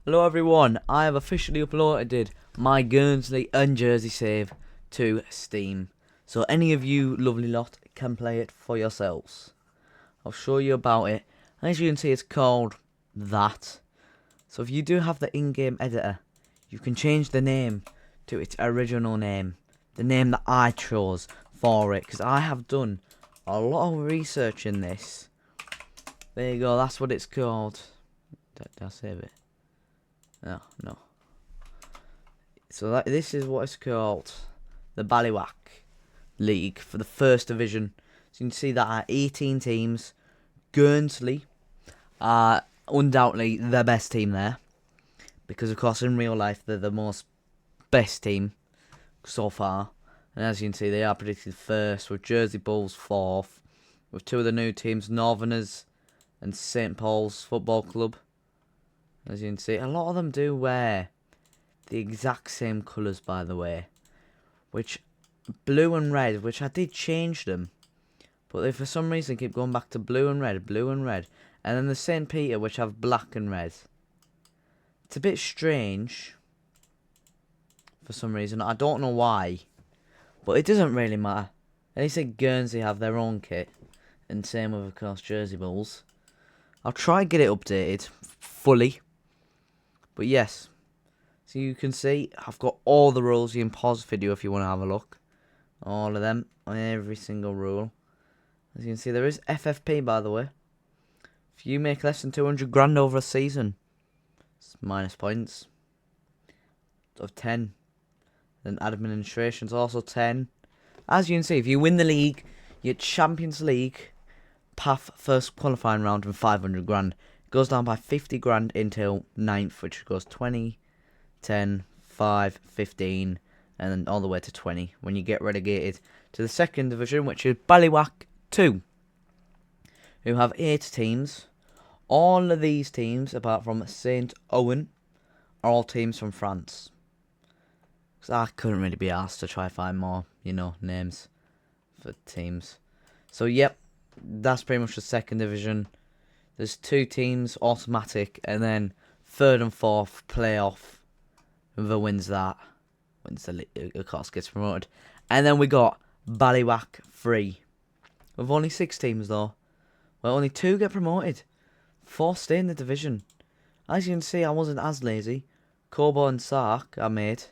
Hello everyone, I have officially uploaded my Guernsey and Jersey save to Steam. So any of you lovely lot can play it for yourselves. I'll show you about it. As you can see, it's called that. So if you do have the in-game editor, you can change the name to its original name. The name that I chose for it, because I have done a lot of research in this. There you go, that's what it's called. Did I save it? No. So this is what it's called, the Ballywhack League for the First Division. So you can see that are 18 teams. Guernsey are undoubtedly the best team there, because of course in real life they're the most best team so far. And as you can see, they are predicted first, with Jersey Bulls fourth, with two of the new teams, Northerners and St Paul's Football Club. As you can see, a lot of them do wear the exact same colours, by the way. Which, blue and red, which I did change them. But they for some reason keep going back to blue and red. And then the St. Peter, which have black and red. It's a bit strange. For some reason. I don't know why. But it doesn't really matter. At least Guernsey have their own kit. And same with, of course, Jersey Bulls. I'll try and get it updated fully. But yes, so you can see I've got all the rules. You can pause the video if you want to have a look. All of them on every single rule. As you can see, there is FFP, by the way. If you make less than 200 grand over a season, it's minus points of 10. Then administration's also 10. As you can see, if you win the league, you get Champions League, path first qualifying round and 500 grand. Goes down by 50 grand until 9th, which goes 20, 10, 5, 15, and then all the way to 20 when you get relegated to the second division, which is Ballywhack 2, who have 8 teams. All of these teams, apart from Saint Owen, are all teams from France. Because I couldn't really be asked to try to find more, names for teams. So, yep, that's pretty much the second division. There's 2 teams, automatic, and then 3rd and 4th, playoff. Whoever wins that, of course, gets promoted. And then we got Ballywhack 3. With only 6 teams, though. Well, only 2 get promoted. 4 stay in the division. As you can see, I wasn't as lazy. Cobo and Sark I made.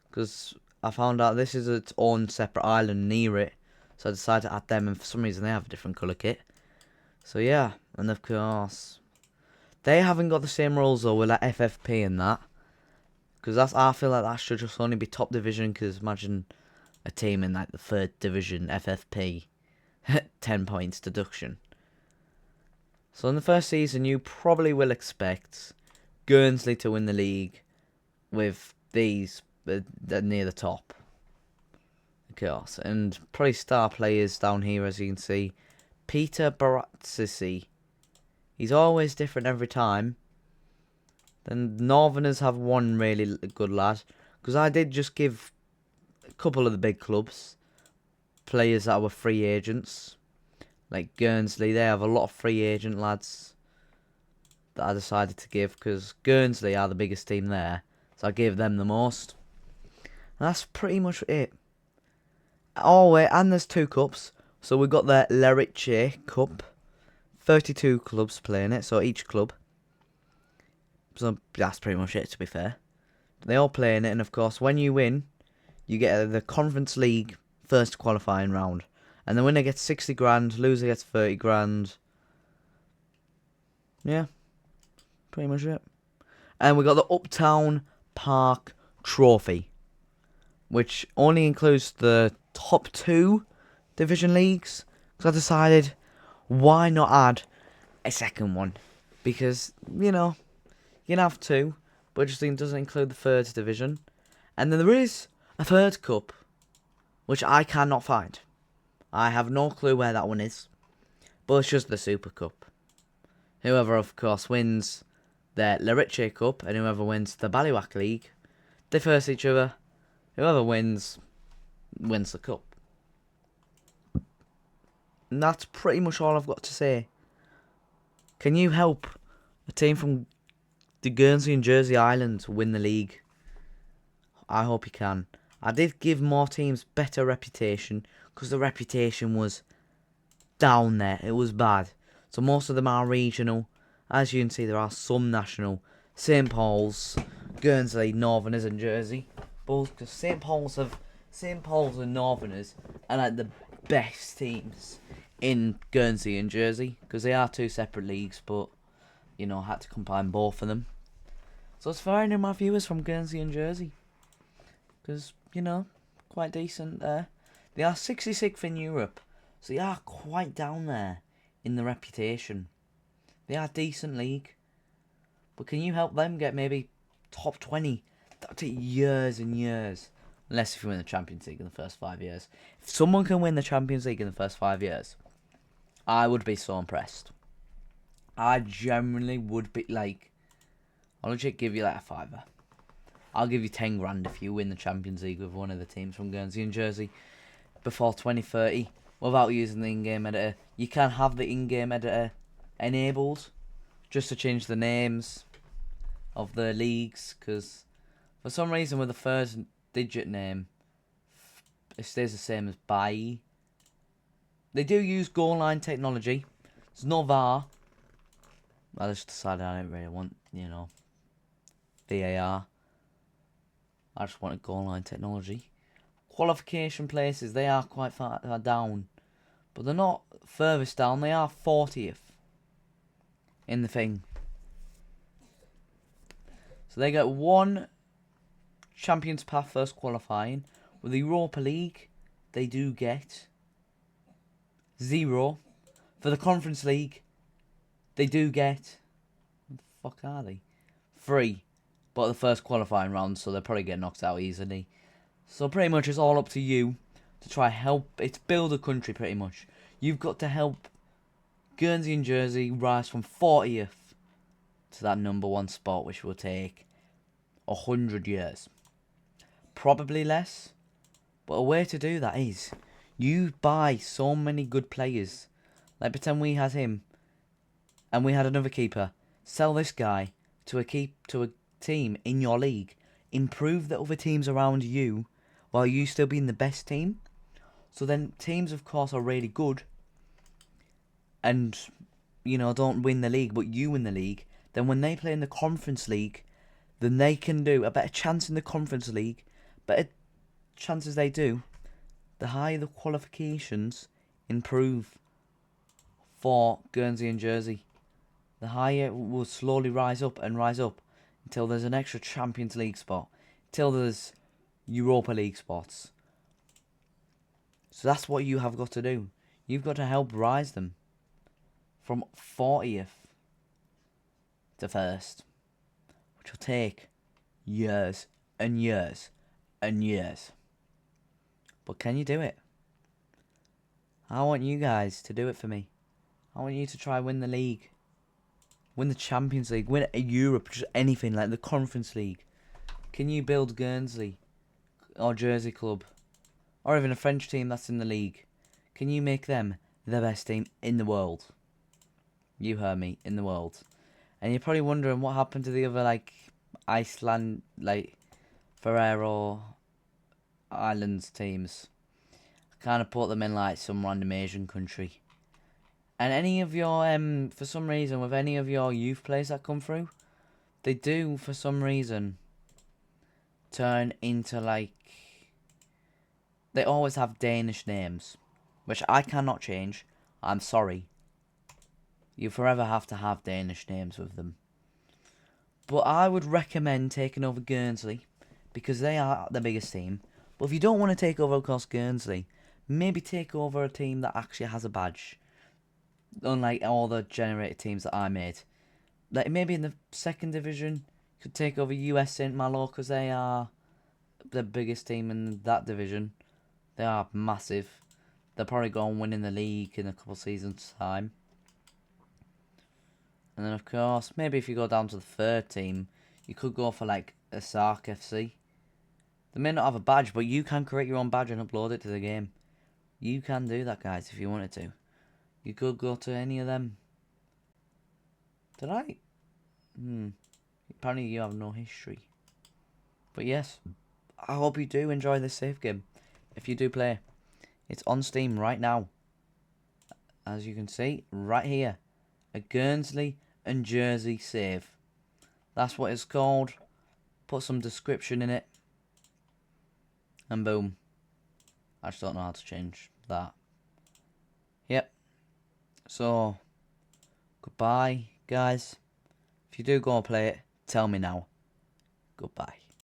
Because I found out this is its own separate island near it. So I decided to add them, and for some reason they have a different colour kit. So yeah, and of course, they haven't got the same rules though with like FFP and that. Because I feel like that should just only be top division, because imagine a team in like the 3rd division FFP, 10 points deduction. So in the first season you probably will expect Guernsey to win the league with these near the top. Of course, and probably star players down here, as you can see. Peter Baratsisi. He's always different every time. Then Northerners have one really good lad. Because I did just give a couple of the big clubs players that were free agents. Like Guernsey, they have a lot of free agent lads that I decided to give. Because Guernsey are the biggest team there. So I gave them the most. And that's pretty much it. Oh wait, and there's 2 cups. So we got the Leriche Cup. 32 clubs playing it, so each club. So that's pretty much it, to be fair. They all play in it, and of course, when you win, you get the Conference League first qualifying round. And the winner gets 60 grand, loser gets 30 grand. Yeah, pretty much it. And we got the Uptown Park Trophy, which only includes the top 2 division leagues. Because I decided, why not add a second one? Because, you can have 2, but it just doesn't include the 3rd division. And then there is a 3rd cup, which I cannot find. I have no clue where that one is. But it's just the Super Cup. Whoever, of course, wins the Leriche Cup, and whoever wins the Ballywhack League, they face each other. Whoever wins the cup. And that's pretty much all I've got to say. Can you help a team from the Guernsey and Jersey Islands win the league? I hope you can. I did give more teams better reputation because the reputation was down there. It was bad. So most of them are regional. As you can see, there are some national. St. Paul's, Guernsey, Northerners and Jersey. Both because St. Paul's and Northerners are like the best teams in Guernsey and Jersey because they are two separate leagues, but you know, I had to combine both of them. So it's for any of my viewers from Guernsey and Jersey because, you know, quite decent there. They are 66th in Europe, so they are quite down there in the reputation. They are a decent league, but can you help them get maybe top 20? That'll take years and years. Unless if you win the Champions League in the first 5 years. If someone can win the Champions League in the first 5 years, I would be so impressed. I genuinely would be like, I'll legit give you like a fiver. I'll give you 10 grand if you win the Champions League with one of the teams from Guernsey and Jersey before 2030 without using the in-game editor. You can have the in-game editor enabled just to change the names of the leagues, because for some reason with the first digit name it stays the same as Bai. They do use goal line technology. There's no VAR. I just decided I don't really want, you know, VAR. I just wanted goal line technology. Qualification places, they are quite far down, but they're not furthest down. They are 40th in the thing. So they get one Champions Path first qualifying. With the Europa League, they do get 0. For the Conference League, they do get, what the fuck are they? 3. But the first qualifying round, so they'll probably get knocked out easily. So pretty much it's all up to you to try help. It's build a country pretty much. You've got to help Guernsey and Jersey rise from 40th to that #1 spot, which will take 100 years. Probably less. But a way to do that is you buy so many good players. Like pretend we had him and we had another keeper. Sell this guy to a team in your league. Improve the other teams around you while you still being the best team. So then teams, of course, are really good and, you know, don't win the league, but you win the league. Then when they play in the Conference League, then they can do a better chance in the Conference League. Better chances they do, the higher the qualifications improve for Guernsey and Jersey. The higher it will slowly rise up until there's an extra Champions League spot, till there's Europa League spots. So that's what you have got to do. You've got to help rise them from 40th to 1st, which will take years and years and years. But can you do it? I want you guys to do it for me. I want you to try win the league. Win the Champions League. Win Europe. Just anything like the Conference League. Can you build Guernsey or Jersey club? Or even a French team that's in the league. Can you make them the best team in the world? You heard me. In the world. And you're probably wondering what happened to the other, like, Iceland, like, Ferrero Islands teams. I kind of put them in, like, some random Asian country. And any of your, for some reason, with any of your youth players that come through, they do, for some reason, turn into, like, they always have Danish names, which I cannot change. I'm sorry. You forever have to have Danish names with them. But I would recommend taking over Guernsey, because they are the biggest team. But if you don't want to take over, of course, Guernsey, maybe take over a team that actually has a badge. Unlike all the generated teams that I made. Like maybe in the 2nd division, you could take over US St. Malo, because they are the biggest team in that division. They are massive. They'll probably go on winning the league in a couple seasons' time. And then, of course, maybe if you go down to the 3rd team, you could go for, like, a Sark FC. They may not have a badge, but you can create your own badge and upload it to the game. You can do that, guys, if you wanted to. You could go to any of them. Did I? apparently you have no history. But yes, I hope you do enjoy this save game. If you do play, it's on Steam right now. As you can see, right here. A Guernsey and Jersey save. That's what it's called. Put some description in it. And boom. I just don't know how to change that. Yep. So, goodbye, guys. If you do go and play it, tell me now. Goodbye.